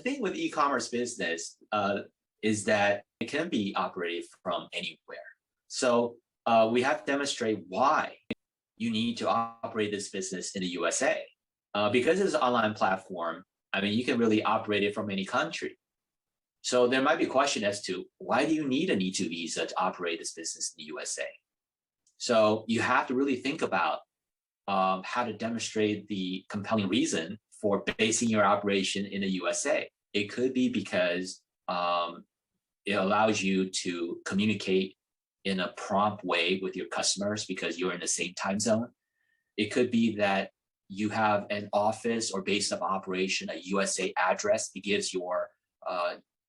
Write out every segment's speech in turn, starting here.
thing with e-commerce business is that it can be operated from anywhere. So we have to demonstrate why you need to operate this business in the USA. Because it's an online platform, I mean, you can really operate it from any country. So there might be a question as to why do you need an E2 visa to operate this business in the USA? So you have to really think about how to demonstrate the compelling reason for basing your operation in the USA. It could be because it allows you to communicate in a prompt way with your customers because you're in the same time zone. It could be that you have an office or base of operation, a USA address. It gives your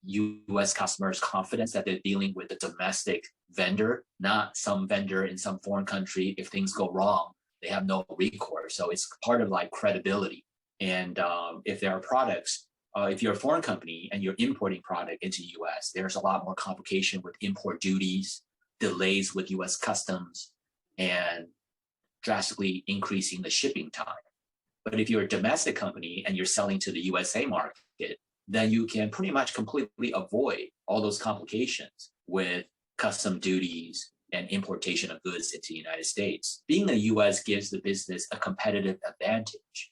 US customers confidence that they're dealing with a domestic vendor, not some vendor in some foreign country. If things go wrong, they have no recourse. So it's part of like credibility. And if there are products, if you're a foreign company and you're importing product into the US, there's a lot more complication with import duties, delays with US customs, and drastically increasing the shipping time. But if you're a domestic company and you're selling to the USA market, then you can pretty much completely avoid all those complications with custom duties and importation of goods into the United States. Being the US gives the business a competitive advantage,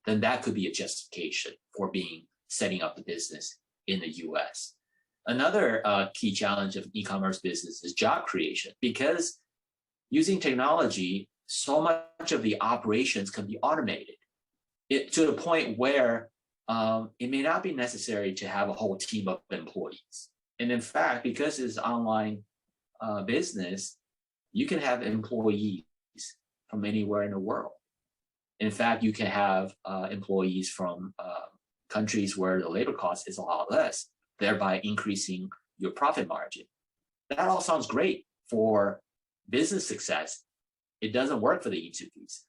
then that could be a justification for setting up the business in the US. Another key challenge of e-commerce business is job creation, because using technology, so much of the operations can be automated to the point where it may not be necessary to have a whole team of employees. And in fact, because it's online business, you can have employees from anywhere in the world. In fact, you can have employees from countries where the labor cost is a lot less, thereby increasing your profit margin. That all sounds great for business success. It doesn't work for the E2 visa,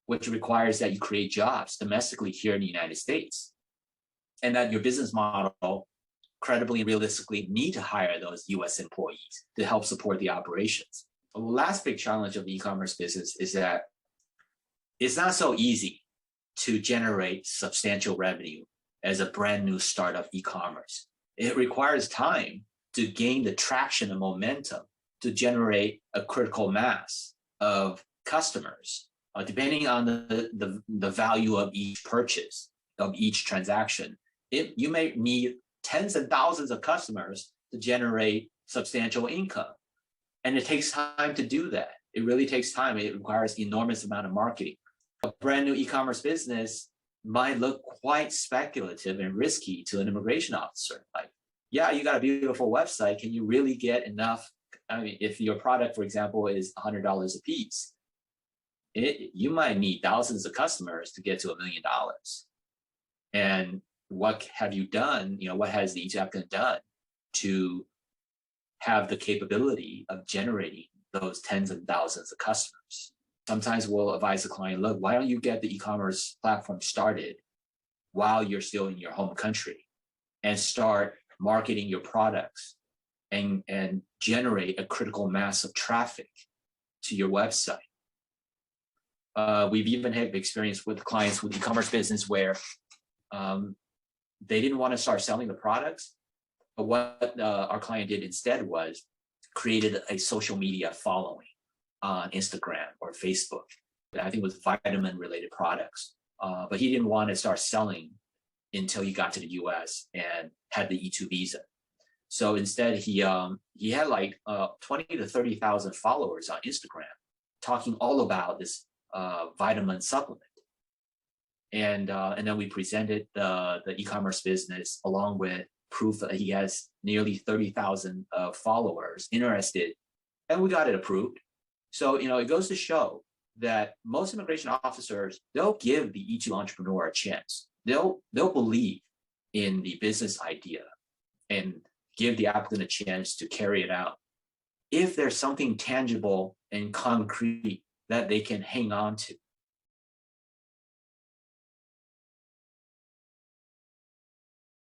which requires that you create jobs domestically here in the United States, and that your business model credibly and realistically need to hire those US employees to help support the operations. The last big challenge of the e-commerce business is that it's not so easy to generate substantial revenue as a brand new startup e-commerce. It requires time to gain the traction and momentum to generate a critical mass of customers. Depending on the value of each purchase, of each transaction, you may need tens of thousands of customers to generate substantial income. And it takes time to do that. It really takes time. It requires enormous amount of marketing. A brand new e-commerce business might look quite speculative and risky to an immigration officer. Like, yeah, you got a beautiful website. Can you really get enough? I mean, if your product, for example, is $100 a piece, you might need thousands of customers to get to $1 million. And what have you done? What has the E2 applicant done to have the capability of generating those tens of thousands of customers? Sometimes we'll advise the client, look, why don't you get the e-commerce platform started while you're still in your home country and start marketing your products and generate a critical mass of traffic to your website. We've even had experience with clients with e-commerce business where they didn't want to start selling the products, but what our client did instead was created a social media following on Instagram or Facebook. I think it was vitamin-related products, but he didn't want to start selling until he got to the US and had the E2 visa. So instead, he had like 20 to 30,000 followers on Instagram talking all about this vitamin supplement. And then we presented the e-commerce business along with proof that he has nearly 30,000 followers interested, and we got it approved. So, it goes to show that most immigration officers, they'll give the E2 entrepreneur a chance. They'll believe in the business idea and give the applicant a chance to carry it out if there's something tangible and concrete that they can hang on to.